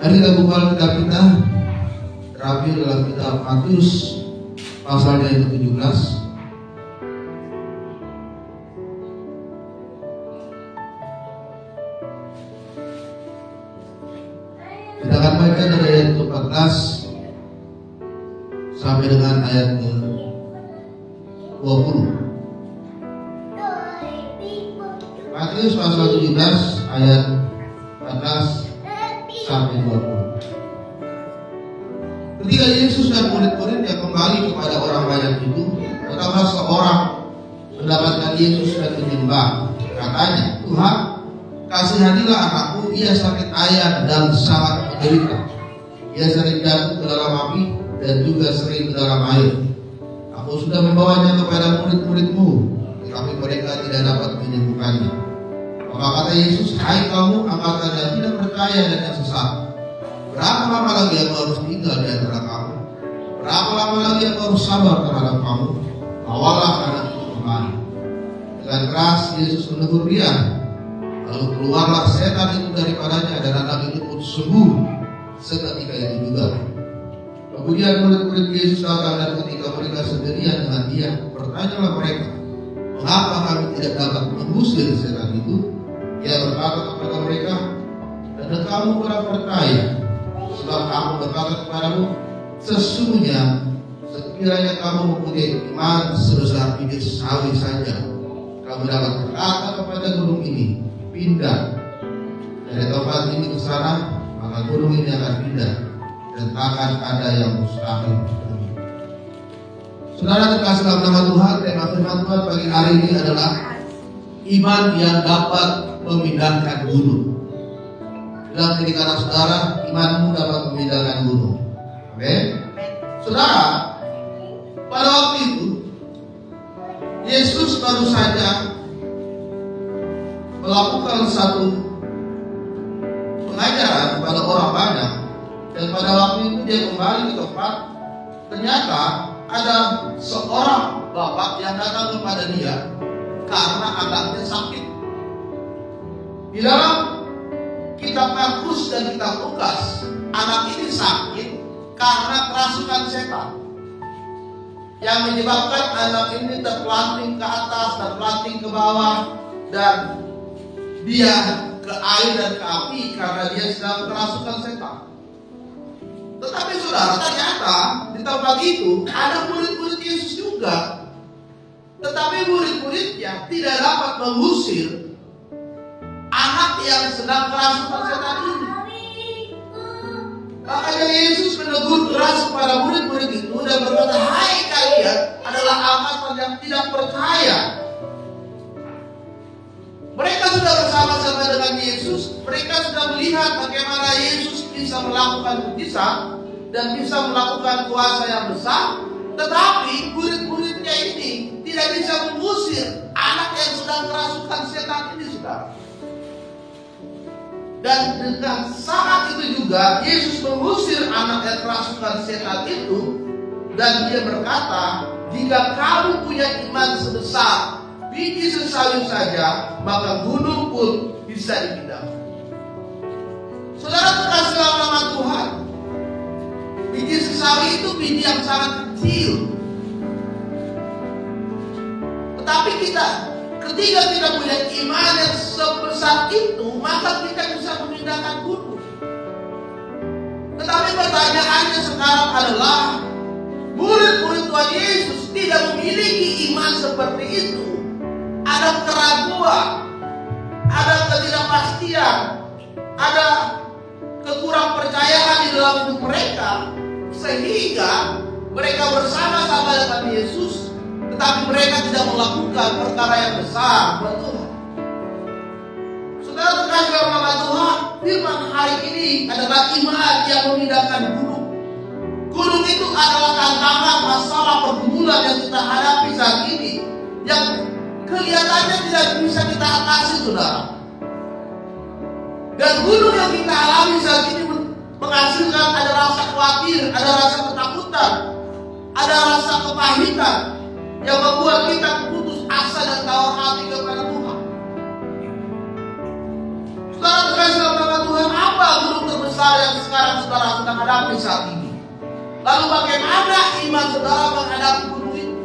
Mari kita buka kitab kita terakhir dalam kitab Matius pasalnya yang ke-17. Kita akan baca dari ayat ke-14 sampai dengan ayat ke-20. Matius pasal 17 ayat 14 sampai 20. Ketika Yesus dan murid-muridnya kembali kepada orang banyak itu, datanglah seorang mendapatkan Yesus dan menyembah. Katanya, Tuhan, kasihanilah anakku, ia sakit ayan dan sangat menderita. Ia sering jatuh ke dalam api dan juga sering ke dalam air. Aku sudah membawanya kepada murid-muridmu, tetapi mereka tidak dapat menyembuhkannya. Maka kata Yesus, hai kamu angkatan yang tidak percaya dan yang sesat, berapa lama lagi aku harus tinggal di antara kamu? Berapa lama lagi aku harus sabar terhadap kamu? Bawalah anak itu kembali. Dengan keras Yesus menegur dia. Lalu keluarlah setan itu daripadanya dan anak itu pun sembuh seketika itu juga. Kemudian murid-murid Yesus datang dan ketika mereka sendirian dengan dia, bertanyalah mereka, mengapa kami tidak dapat mengusir setan itu? Ia berkata kepada mereka, dan kamu kurang percaya, sebab aku berkata kepadamu, sesungguhnya sekiranya kamu mempunyai iman sebesar biji sawi saja, kamu dapat berkata kepada gunung ini, pindah dari tempat ini ke sana, maka gunung ini akan pindah, dan takkan ada yang mustahil. Saudara terkasih dalam nama Tuhan, tema firman Tuhan pagi hari ini adalah iman yang dapat memindahkan gunung. Dalam ketika saudara, imanmu dapat memindahkan gunung. Amin. Saudara, pada waktu itu Yesus baru saja melakukan satu pengajaran kepada orang banyak, dan pada waktu itu dia kembali ke tempat. Ternyata ada seorang bapak yang datang kepada dia karena anaknya sakit. Di dalam kitab Markus dan kitab Lukas, anak ini sakit karena kerasukan setan yang menyebabkan anak ini terpelanting ke atas dan terpelanting ke bawah, dan dia ke air dan ke api karena dia sedang kerasukan setan. Tetapi saudara, ternyata di tempat itu ada murid-murid Yesus juga, tetapi murid-muridnya tidak dapat mengusir anak yang sedang kerasukan setan ini. Makanya Yesus menegur keras kepada murid-murid itu dan berkata, hai kalian adalah angkatan yang tidak percaya. Mereka sudah bersama-sama dengan Yesus, mereka sudah melihat bagaimana Yesus bisa melakukan mujizat dan bisa melakukan kuasa yang besar, tetapi murid-muridnya ini tidak bisa mengusir anak yang sedang kerasukan setan ini, saudara. Dan dengan saat itu juga Yesus mengusir anak yang kerasukan setan itu, dan dia berkata, jika kamu punya iman sebesar biji sesawi saja, maka gunung pun bisa dipindahkan. Saudara terkasih dalam nama Tuhan, biji sesawi itu biji yang sangat kecil, tetapi ketika kita punya iman yang sebesar itu, maka kita bisa memindahkan gunung. Tetapi pertanyaannya sekarang adalah, murid-murid Tuhan Yesus tidak memiliki iman seperti itu. Ada keraguan, ada ketidakpastian, ada kekurang percayaan di dalam hidup mereka, sehingga mereka bersama-sama dengan Yesus, tetapi mereka tidak melakukan perkara yang besar buat Tuhan. Saudara terkasih dalam nama Tuhan, firman hari ini adalah iman yang memindahkan gunung. Gunung itu adalah tantangan, masalah, pergumulan yang kita hadapi saat ini, yang kelihatannya tidak bisa kita atasi, saudara. Dan gunung yang kita alami saat ini menghasilkan ada rasa khawatir, ada rasa ketakutan, ada rasa kepahitan, yang membuat kita putus asa dan tawar hati kepada Tuhan. Saudara terkasih dalam nama Tuhan, apa gunung terbesar yang sekarang hadapi saat ini. Lalu bagaimana iman saudara menghadapi gunung itu?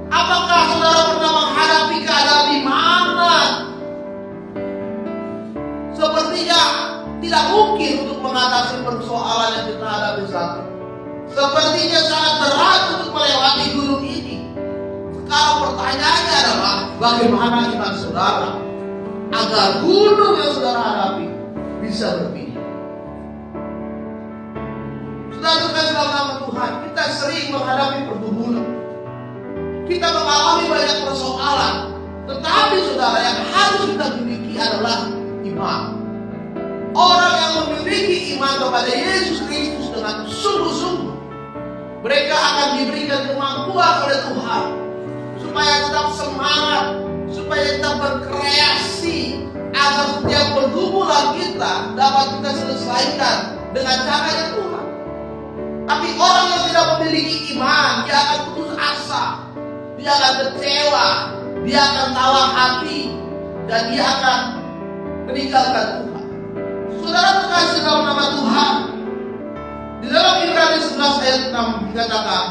Apakah saudara pernah menghadapi keadaan di mana sepertinya tidak mungkin untuk mengatasi persoalan yang kita hadapi saat ini? Sepertinya sangat berat untuk melewati gunung ini. Sekarang pertanyaannya adalah bagaimana iman saudara agar gunung yang saudara hadapi bisa berpindah. Saudara terkasih dalam nama Tuhan, kita sering menghadapi pergumulan. Kita mengalami banyak persoalan. Tetapi saudara, yang harus kita miliki adalah iman. Orang yang memiliki iman kepada Yesus Kristus dengan sungguh-sungguh, mereka akan diberikan kemampuan oleh Tuhan supaya tetap semangat, supaya tetap berkreasi, agar setiap pergumulan kita dapat kita selesaikan dengan caranya Tuhan. Tapi orang yang tidak memiliki iman, dia akan putus asa, dia akan kecewa, dia akan tawar hati, dan dia akan meninggalkan Tuhan. Saudara terkasih dalam nama Tuhan, di dalam Ibrani 11 ayat 6 dikatakan,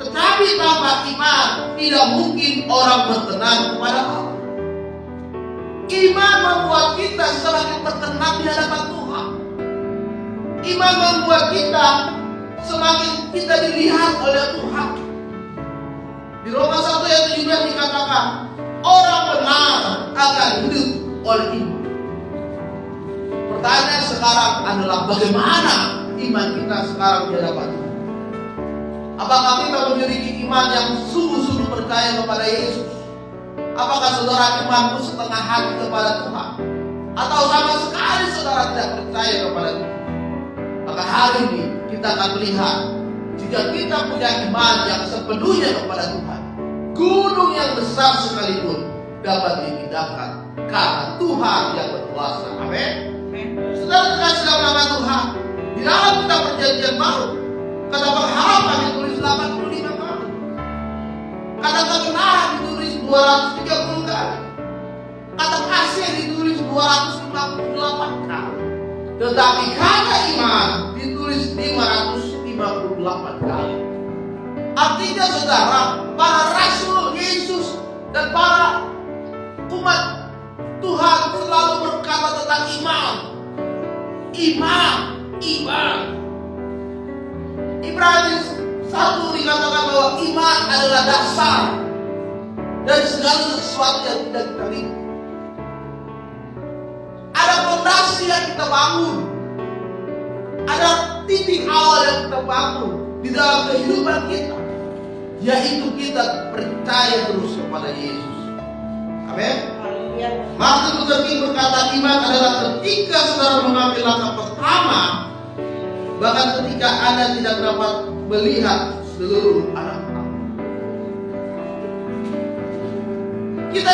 tetapi tanpa iman tidak mungkin orang berkenan kepada Allah. Iman membuat kita semakin berkenan di hadapan Tuhan. Iman membuat kita semakin kita dilihat oleh Tuhan. Di Roma 1 ayat 17 dikatakan, orang benar akan hidup oleh iman. Pertanyaan sekarang adalah bagaimana iman kita sekarang di hadapan Tuhan? Apakah kita memiliki iman yang sungguh-sungguh percaya kepada Yesus? Apakah saudara imanmu setengah hati kepada Tuhan? Atau sama sekali saudara tidak percaya kepada Tuhan? Maka hari ini kita akan melihat, jika kita punya iman yang sepenuhnya kepada Tuhan, gunung yang besar sekalipun dapat dipindahkan karena Tuhan yang berkuasa. Amin. Saudara terkasih dalam nama Tuhan, di dalam kitab Perjanjian Baru, kata pengharapan ditulis 85 kali, kata kebenaran ditulis 230 kali, kata kasih ditulis 258 kali, tetapi kata iman ditulis 558 kali. Artinya saudara, para rasul Yesus dan para umat Tuhan selalu berkata tentang iman. Iman. Ibrani 1 dikatakan bahwa iman adalah dasar dari segala sesuatu yang tidak kita lihat. Ada fondasi yang kita bangun, ada titik awal yang kita bangun di dalam kehidupan kita, yaitu kita percaya terus kepada Yesus. Amin. Martin Luther King berkata, iman adalah ketika saudara mengambil langkah pertama, bahkan ketika Anda tidak dapat melihat seluruh arah. Kita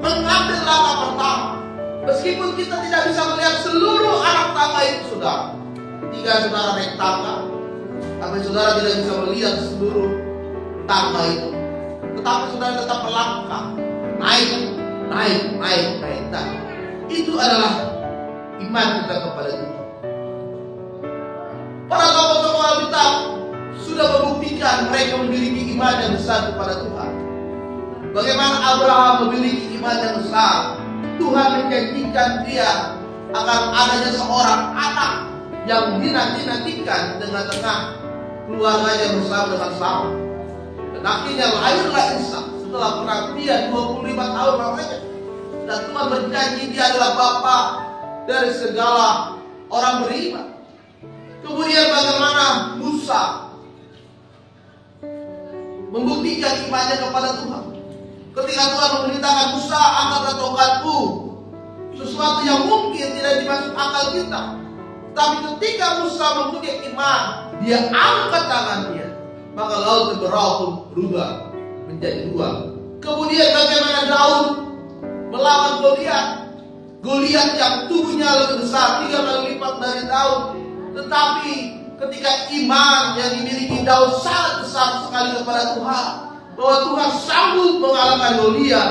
mengambil langkah pertama, meskipun kita tidak bisa melihat seluruh arah tangga itu, saudara. Ketika saudara naik tangga, tapi saudara tidak bisa melihat seluruh tangga itu, tetapi saudara tetap melangkah, naik. Itu adalah iman kita kepada Tuhan. Para tokoh-tokoh Alkitab sudah membuktikan mereka memiliki iman yang besar kepada Tuhan. Bagaimana Abraham memiliki iman yang besar. Tuhan menjanjikan dia akan adanya seorang anak yang dinanti-nantikan dengan tengah keluarganya bersama dengan Sarah. Dan akhirnya lahirlah Ishak setelah penantian 25 tahun lamanya. Dan Tuhan berjanji dia adalah bapa dari segala orang beriman. Kemudian bagaimana Musa membuktikan imannya kepada Tuhan. Ketika Tuhan memerintahkan Musa, angkatlah tongkatmu, sesuatu yang mungkin tidak dimasuk akal kita. Tapi ketika Musa mempunyai iman, dia angkat tangannya, maka laut berau pun berubah menjadi dua. Kemudian bagaimana Daud melawan Goliat yang tubuhnya lebih besar 3 kali lipat dari Daud. Tetapi ketika iman yang dimiliki Daud sangat besar sekali kepada Tuhan, bahwa Tuhan sanggup mengalahkan Goliat,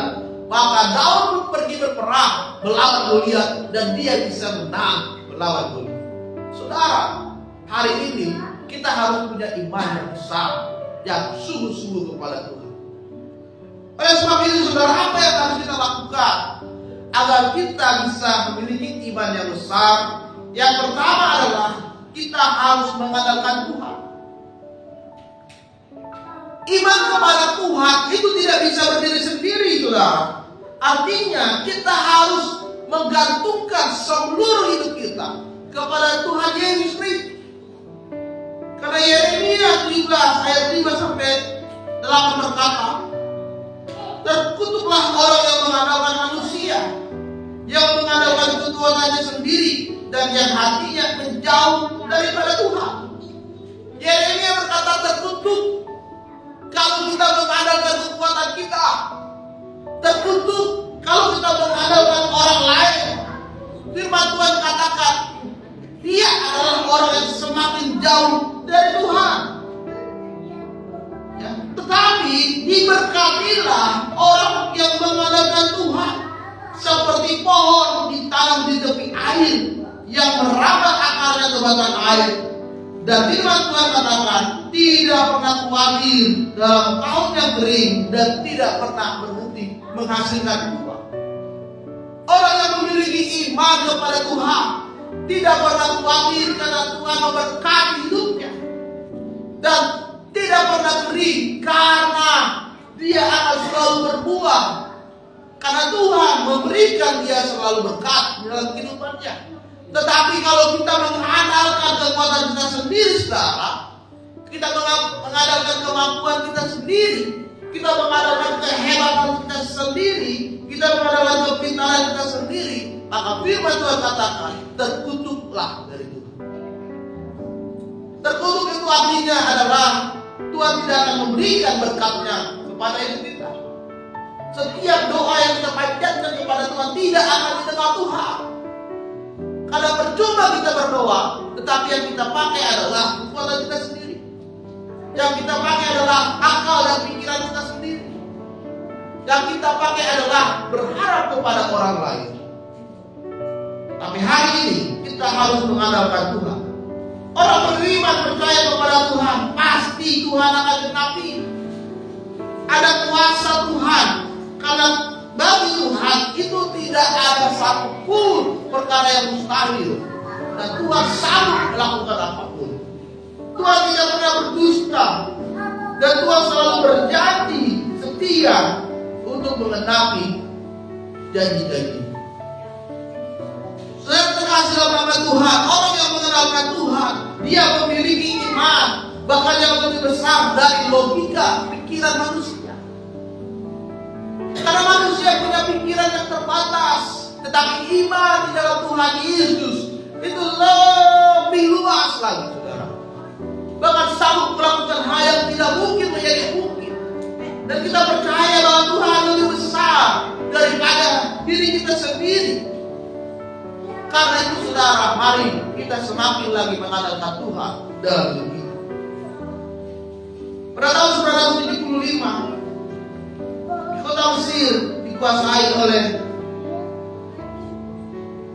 maka Daud pun pergi berperang melawan Goliat dan dia bisa menang melawan Goliat. Saudara, hari ini kita harus punya iman yang besar, yang sungguh-sungguh kepada Tuhan. Oleh sebab itu saudara, apa yang harus kita lakukan agar kita bisa memiliki iman yang besar? Yang pertama adalah kita harus mengandalkan Tuhan. Iman kepada Tuhan itu tidak bisa berdiri sendiri, saudara. Artinya kita harus menggantungkan seluruh hidup kita kepada Tuhan Yesus Kristus. Karena Yeremia 17 ayat 5 sampai 8 berkata, terkutuklah orang yang mengandalkan manusia, yang mengandalkan kekuatannya sendiri, dan yang hatinya menjauh daripada Tuhan. Yeremia berkata terkutuk kalau kita mengandalkan kekuatan kita. Terkutuk kalau kita mengandalkan orang lain. Firman Tuhan katakan, dia adalah orang yang semakin jauh dari Tuhan. Ya. Tetapi diberkatilah orang yang mengandalkan Tuhan, seperti pohon ditanam di tepi air, yang merambat akarnya ke batang air. Dan firman Tuhan katakan, tidak pernah khawatir dalam tahun yang kering, dan tidak pernah berhenti menghasilkan buah. Orang yang memiliki iman kepada Tuhan tidak pernah khawatir karena Tuhan memberkati hidupnya, dan tidak pernah kering karena dia akan selalu berbuah, karena Tuhan memberikan dia selalu berkat dalam kehidupannya. Tetapi kalau kita mengandalkan kekuatan kita sendiri, saudara, kita mengandalkan kemampuan kita sendiri, kita mengandalkan kehebatan kita sendiri, kita mengandalkan kepintaran kita sendiri, maka firman Tuhan katakan, terkutuklah dari Tuhan. Terkutuk itu artinya adalah Tuhan tidak akan memberikan berkatnya kepada hidup kita. Setiap doa yang kita panjatkan kepada Tuhan tidak akan didengar Tuhan. Karena percuma kita berdoa, tetapi yang kita pakai adalah kekuatan kita sendiri. Yang kita pakai adalah akal dan pikiran kita sendiri. Yang kita pakai adalah berharap kepada orang lain. Tapi hari ini kita harus mengandalkan Tuhan. Orang beriman percaya kepada Tuhan, pasti Tuhan akan genapi. Ada kuasa Tuhan, karena bagi Tuhan itu tidak ada satupun perkara yang mustahil, dan Tuhan sanggup melakukan apapun. Tuhan tidak pernah berdusta, dan Tuhan selalu berjanji setia untuk menggenapi janji-janji. Saya terkasih dalam nama Tuhan, orang yang mengandalkan Tuhan, dia memiliki iman bahkan yang lebih besar dari logika pikiran manusia. Karena manusia punya pikiran yang terbatas, tetapi iman di dalam Tuhan Yesus itu lebih luas lagi, saudara. Bahkan sanggup melakukan hal yang tidak mungkin menjadi mungkin. Dan kita percaya bahwa Tuhan lebih besar daripada diri kita sendiri. Karena itu saudara, mari kita semakin lagi mengandalkan Tuhan dalam hidup kita. Pada tahun 1975, kota Mesir dikuasai oleh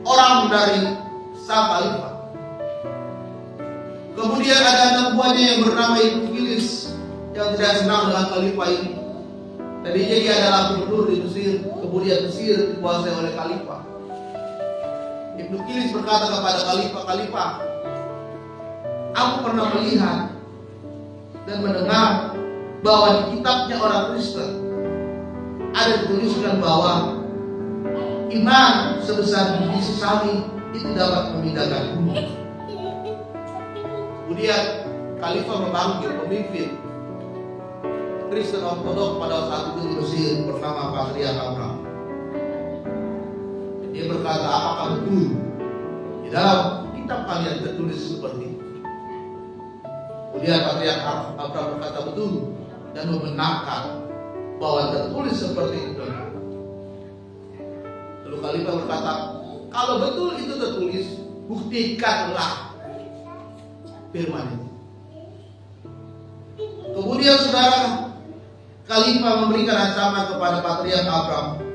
orang dari sang khalifah. Kemudian ada anak buahnya yang bernama Ibnu Kilis yang tidak senang dengan khalifah ini. Tadi dia adalah gubernur di Mesir. Kemudian Mesir dikuasai oleh khalifah. Ibnu Kilis berkata kepada khalifah, aku pernah melihat dan mendengar bahwa di kitabnya orang Kristen ada dituliskan bahwa iman sebesar biji sesami itu dapat memindahkan gunung. Kemudian khalifah memanggil pemimpin Kristen Ortodok pada saat itu di Mesir bernama Patriark Abraham. Dia berkata, apakah betul di dalam kitab kalian tertulis seperti itu? Kemudian Patriark Abraham berkata betul dan membenarkan bahwa tertulis seperti itu. Lalu khalifah berkata, kalau betul itu tertulis, buktikanlah firman itu. Kemudian saudara, khalifah memberikan ancaman kepada Patriark Abraham,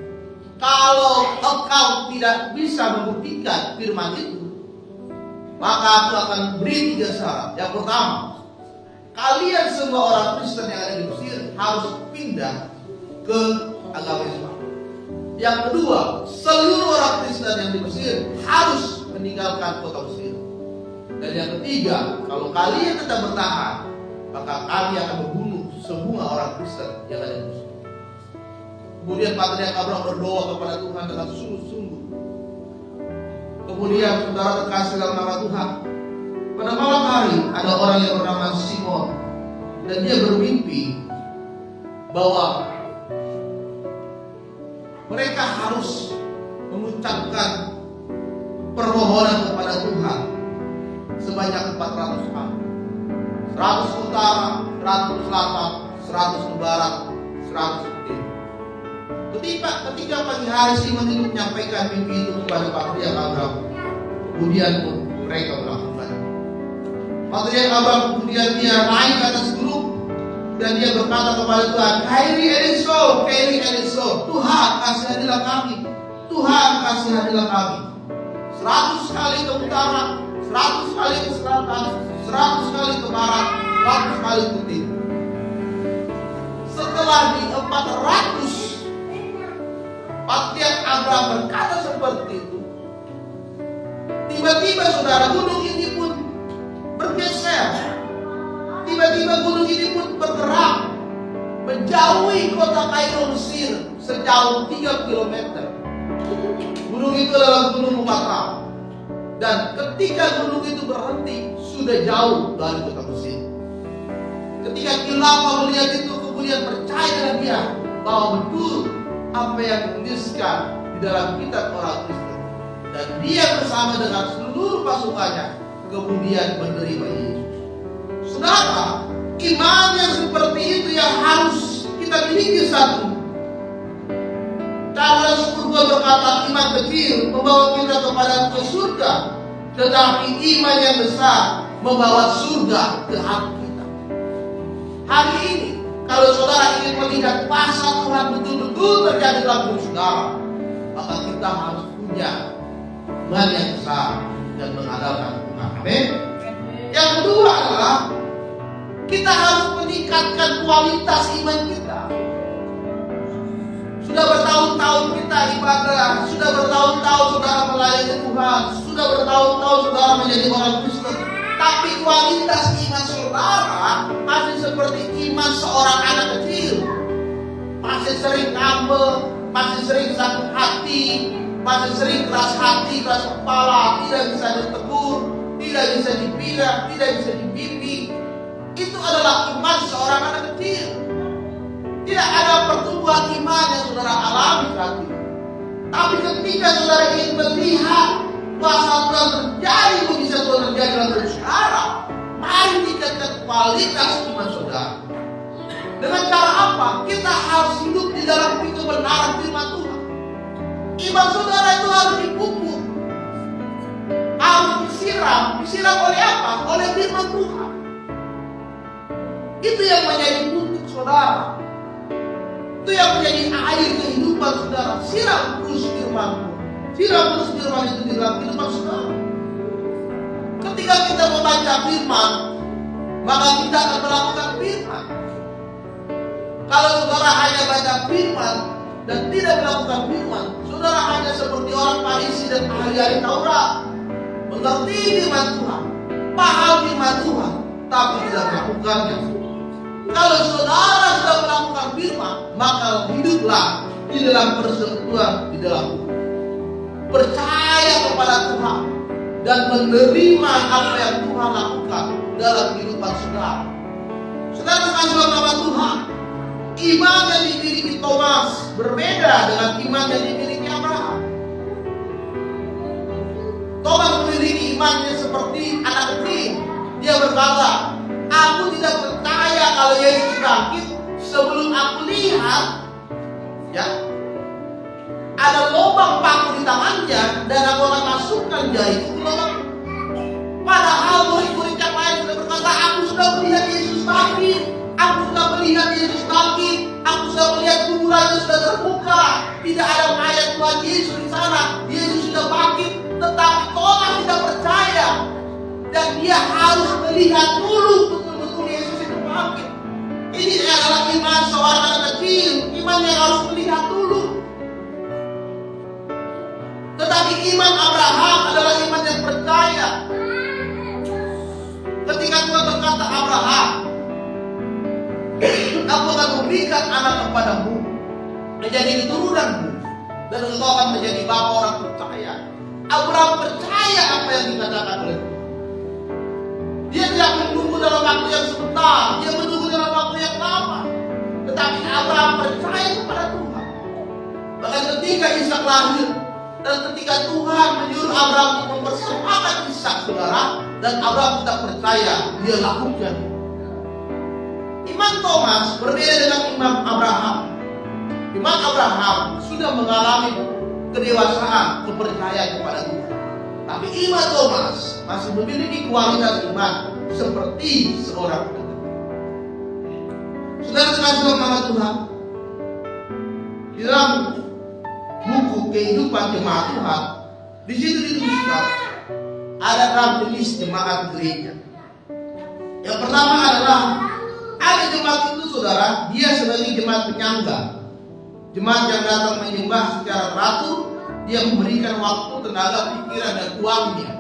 kalau engkau tidak bisa membuktikan firman itu, maka aku akan beri 3 syarat. Yang pertama, kalian semua orang Kristen yang ada di Mesir harus pindah ke agama Islam. Yang kedua, seluruh orang Kristen yang di Mesir harus meninggalkan kota Mesir. Dan yang ketiga, kalau kalian tetap bertahan, maka kami akan membunuh semua orang Kristen yang ada di Mesir. Kemudian Patriark Abraham berdoa kepada Tuhan dengan sungguh-sungguh. Kemudian saudara terkasih dalam nama Tuhan, pada malam hari ada orang yang bernama Simon, dan dia bermimpi bahwa mereka harus mengucapkan permohonan kepada Tuhan sebanyak 400 kali. 100 ke utara, 100 ke selatan, 100 ke barat, 100 ke timur. Ketika pagi hari Simon itu menyampaikan mimpi itu kepada Patriark Abraham, kemudian mereka melakukan. Patriark Abraham kemudian dia naik ke atas gunung dan dia berkata kepada Tuhan, Kairi Eliso, Tuhan kasihanilah kami, Tuhan kasihanilah kami. 100 kali ke utara, 100 kali ke selatan, 100 kali ke barat, 100 kali ke timur. Setelah di 400, Patriark Abraham berkata seperti itu. Tiba-tiba saudara, gunung ini pun bergeser. Tiba-tiba gunung ini pun bergerak menjauhi kota Kairo Mesir sejauh 3 km. Gunung itu adalah gunung Mokata. Dan ketika gunung itu berhenti, sudah jauh dari kota Mesir. Ketika Kilapa melihat itu, kemudian percaya dengan dia bahwa betul apa yang dituliskan di dalam kitab orang Kristen, dan dia bersama dengan seluruh pasukannya kemudian menerima Yesus. Saudara, iman yang seperti itu yang harus kita miliki satu. Charles Spurgeon berkata, iman kecil membawa kita kepada ke surga, tetapi iman yang besar membawa surga ke hati kita. Hari ini, kalau saudara ingin melihat kuasa Tuhan betul-betul terjadi dalam hidup saudara, maka kita harus punya iman yang besar dan mengandalkan Tuhan. Amin. Yang kedua adalah kita harus meningkatkan kualitas iman kita. Sudah bertahun-tahun kita ibadah, sudah bertahun-tahun saudara melayani Tuhan, sudah bertahun-tahun saudara menjadi orang Kristen, tapi kualitas iman saudara masih seperti iman seorang anak kecil. Masih sering ngambek, masih sering sakit hati, masih sering keras hati, keras kepala, tidak bisa ditegur, tidak bisa dipindah, tidak bisa dibimbing. Itu adalah iman seorang anak kecil. Tidak ada pertumbuhan iman yang saudara alami saat ini. Tapi ketika saudara ingin melihat kuasa Tuhan terjadi, bisa Tuhan terjadi dalam hidup saudara, mari tingkatkan kualitas iman saudara. Dengan cara apa? Kita harus hidup di dalam kebenaran firman Tuhan. Iman saudara itu harus dipupuk, harus disiram. Disiram oleh apa? Oleh firman Tuhan. Itu yang menjadi pupuk saudara. Itu yang menjadi air kehidupan saudara. Siram terus firman-Mu. Siram terus firman itu di dalam kehidupan saudara. Ketika kita membaca firman, maka kita akan melakukan firman. Kalau saudara hanya baca firman dan tidak melakukan firman, saudara hanya seperti orang Farisi dan ahli-ahli Taurat, mengerti firman Tuhan, paham firman Tuhan, tapi tidak melakukannya. Kalau saudara sudah melakukan firman, maka hiduplah di dalam persekutuan, di dalam percaya kepada Tuhan dan menerima apa yang Tuhan lakukan dalam kehidupan saudara. Saudara terkasih dalam nama Tuhan, iman yang dimiliki Thomas berbeda dengan iman yang dimiliki Abraham. Thomas memiliki imannya seperti anak kecil. Dia berkata, aku tidak percaya kalau Yesus bangkit sebelum aku lihat, ya, ada lubang paku di tangannya dan aku akan masukkan jari itu ke lubang. Padahal murid-murid yang lain sudah berkata, aku sudah melihat Yesus bangkit, aku sudah melihat Yesus bangkit, aku sudah melihat kuburannya sudah terbuka, tidak ada mayat Tuhan Yesus di sana, Yesus sudah bangkit. Tetapi Thomas tidak percaya. melihat dulu betul-betul Yesus itu bangkit. Ini adalah iman seorang anak kecil, iman yang harus melihat dulu. Tetapi iman Abraham adalah iman yang percaya. Ketika Tuhan berkata, Abraham, aku akan memberikan anak kepadamu menjadi keturunanmu, dan engkau akan menjadi bapa orang percaya. Abraham percaya apa yang dikatakan oleh Tuhan. Dia tidak menunggu dalam waktu yang sebentar, dia menunggu dalam waktu yang lama. Tetapi Abraham percaya kepada Tuhan. Bahkan ketika Ishak lahir, dan ketika Tuhan menyuruh Abraham untuk mempersembahkan Ishak, saudara, dan Abraham tidak percaya, dia lakukan. Iman Thomas berbeda dengan iman Abraham. Iman Abraham sudah mengalami kedewasaan, kepercayaan kepada Tuhan. Tapi iman Thomas masih memiliki kualitas iman seperti seorang penyembah. Saudara-saudara nama Tuhan, di dalam buku kehidupan jemaat Tuhan, di situ dituliskan ada 6 jenis jemaat gereja. Yang pertama adalah ada jemaat itu, saudara, dia sebagai jemaat penyangga. Jemaat yang datang menyembah secara teratur, dia memberikan waktu, tenaga, pikiran, dan uangnya.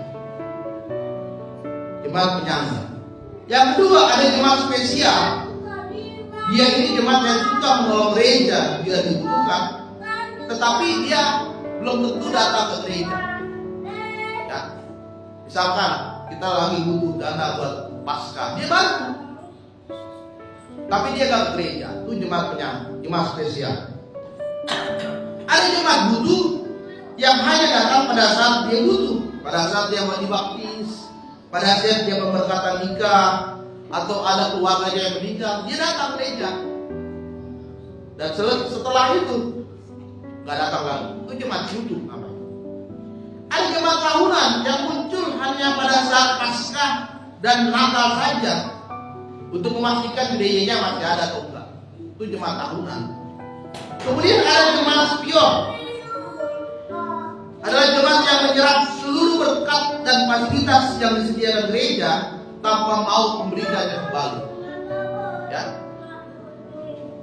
Jemaat penyangga. Yang kedua ada jemaat spesial. Dia ini jemaat yang suka menolong gereja bila dibutuhkan, tetapi dia belum tentu datang ke gereja. Ya. Misalkan kita lagi butuh dana buat Paskah, dia bantu. Tapi dia gak ke gereja. Itu jemaat penyangga, jemaat spesial. Ada jemaat butuh yang hanya datang pada saat dia butuh, pada saat dia mau dibaptis, pada saat dia pemberkatan nikah, atau ada keluarganya yang meninggal, dia datang gereja. Dan setelah itu nggak datang lagi. Itu jemaat butuh. Ada jemaat tahunan yang muncul hanya pada saat Paskah dan Natal saja, untuk memastikan gerejanya masih ada atau enggak. Itu jemaat tahunan. Kemudian ada jemaat spion. Adalah jemaat yang menyerap seluruh berkat dan fasilitas yang disediakan gereja tanpa mau memberikannya kembali. Ya.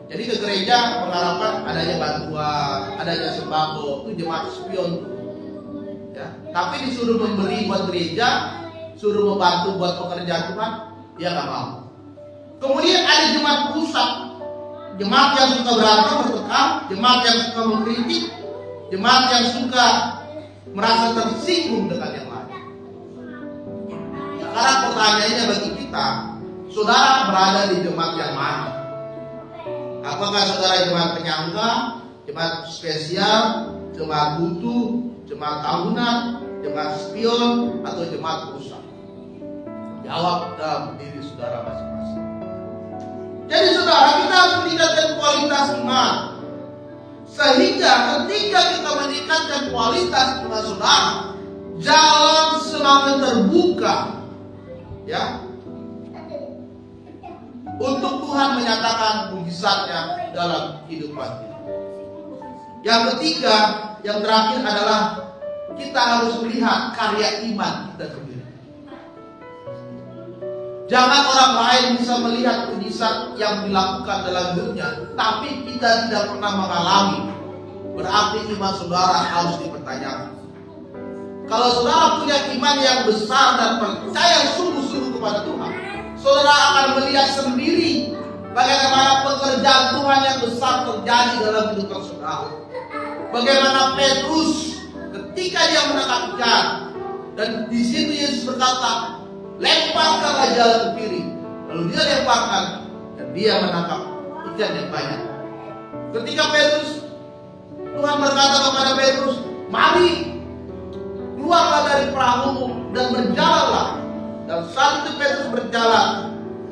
Jadi ke gereja mengharapkan adanya bantuan, adanya sembako, itu jemaat spion. Ya. Tapi disuruh memberi buat gereja, suruh membantu buat pekerjaan Tuhan, dia nggak mau. Kemudian ada jemaat pusat, jemaat yang suka berantem, bertengkar, jemaat yang suka mengkritik, jemaat yang suka merasa tersinggung dengan yang lain. Sekarang pertanyaannya bagi kita, saudara berada di jemaat yang mana? Apakah saudara jemaat penyangga, jemaat spesial, jemaat butuh, jemaat tahunan, jemaat spion, atau jemaat pusat? Jawab dalam diri saudara masing-masing. Jadi saudara, kita harus meningkatkan kualitas iman, sehingga ketika kita meningkatkan kualitas iman saudara, jalan semakin terbuka, ya, untuk Tuhan menyatakan mujizatnya dalam kehidupan kita. Yang ketiga, yang terakhir adalah kita harus melihat karya iman kita sendiri. Jangan orang lain bisa melihat mujizat yang dilakukan dalam dunia, tapi kita tidak pernah mengalami. Berarti iman saudara harus dipertanyakan. Kalau saudara punya iman yang besar dan percaya sungguh-sungguh kepada Tuhan, saudara akan melihat sendiri bagaimana pekerjaan Tuhan yang besar terjadi dalam kehidupan saudara. Bagaimana Petrus ketika dia menangkap ikan, dan di situ Yesus berkata, lemparkanlah jalan ke kiri. Lalu dia lemparkan dan dia menangkap ikan yang banyak. Ketika Petrus, Tuhan berkata kepada Petrus, mari keluarlah dari perahumu dan berjalanlah. Dan saat itu Petrus berjalan,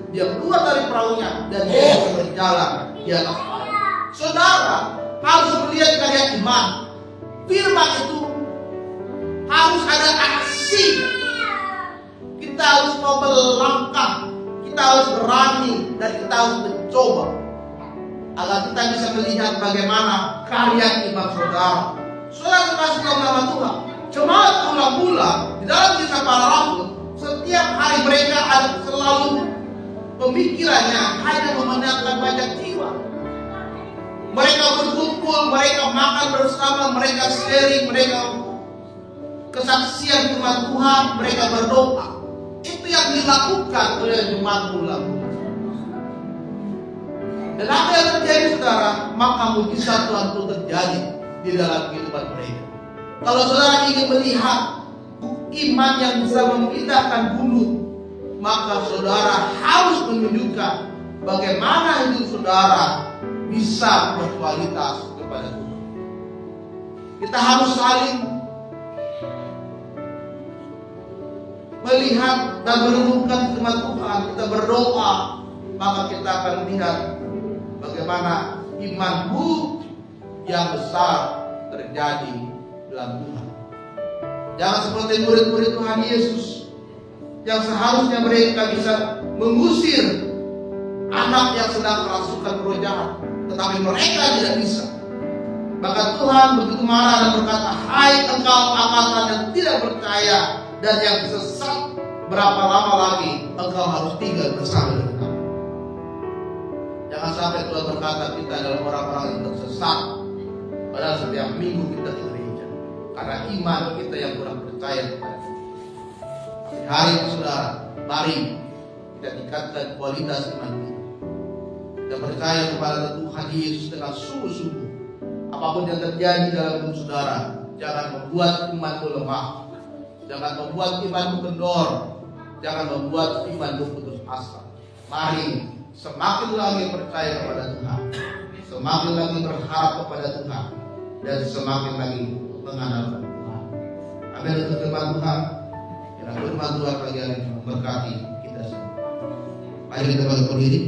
dia keluar dari perahunya dan dia berjalan di atas air. Saudara harus melihat karya iman. Firman itu harus ada aksi. Kita harus mau melangkah, kita harus berani, dan kita harus mencoba agar kita bisa melihat bagaimana karya iman saudara. Saudara kasih dalam nama Tuhan. Jemaat mula-mula di dalam kisah para rasul, setiap hari mereka selalu pemikirannya hanya memenangkan banyak jiwa. Mereka berkumpul, mereka makan bersama, mereka sharing, mereka kesaksian firman Tuhan, mereka berdoa. Itu yang dilakukan oleh jemaat ulang. Dan apa yang terjadi saudara? Maka mujizat Tuhan itu terjadi di dalam kehidupan mereka. Kalau saudara ingin melihat iman yang bisa memindahkan gunung, maka saudara harus menunjukkan bagaimana hidup saudara bisa berkualitas kepada Tuhan. Kita harus saling melihat dan merenungkan firman Tuhan. Kita berdoa, maka kita akan melihat bagaimana imanmu yang besar terjadi dalam Tuhan. Jangan seperti murid-murid Tuhan Yesus yang seharusnya mereka bisa mengusir anak yang sedang kerasukan roh jahat, tetapi mereka tidak bisa. Maka Tuhan begitu marah dan berkata, hai engkau angkatan yang tidak percaya dan yang sesat, berapa lama lagi engkau harus tinggal bersama dengan kami? Jangan sampai Tuhan berkata kita adalah orang-orang yang tersesat, padahal setiap minggu kita di gereja, karena iman kita yang kurang percaya kepada Tuhan. Hari ini saudara, mari kita tingkatkan kualitas iman kita. Kita percaya kepada Tuhan Yesus dengan sungguh-sungguh. Apapun yang terjadi dalam hidup saudara, jangan membuat imanmu lemah, jangan membuat imanmu kendor, jangan membuat imanmu putus asa. Mari semakin lagi percaya kepada Tuhan, semakin lagi berharap kepada Tuhan, dan semakin lagi mengandalkan Tuhan. Amin. Untuk firman Tuhan, kiranya firman Tuhan bagi hari ini memberkati kita semua. Mari kita bangkit berdiri.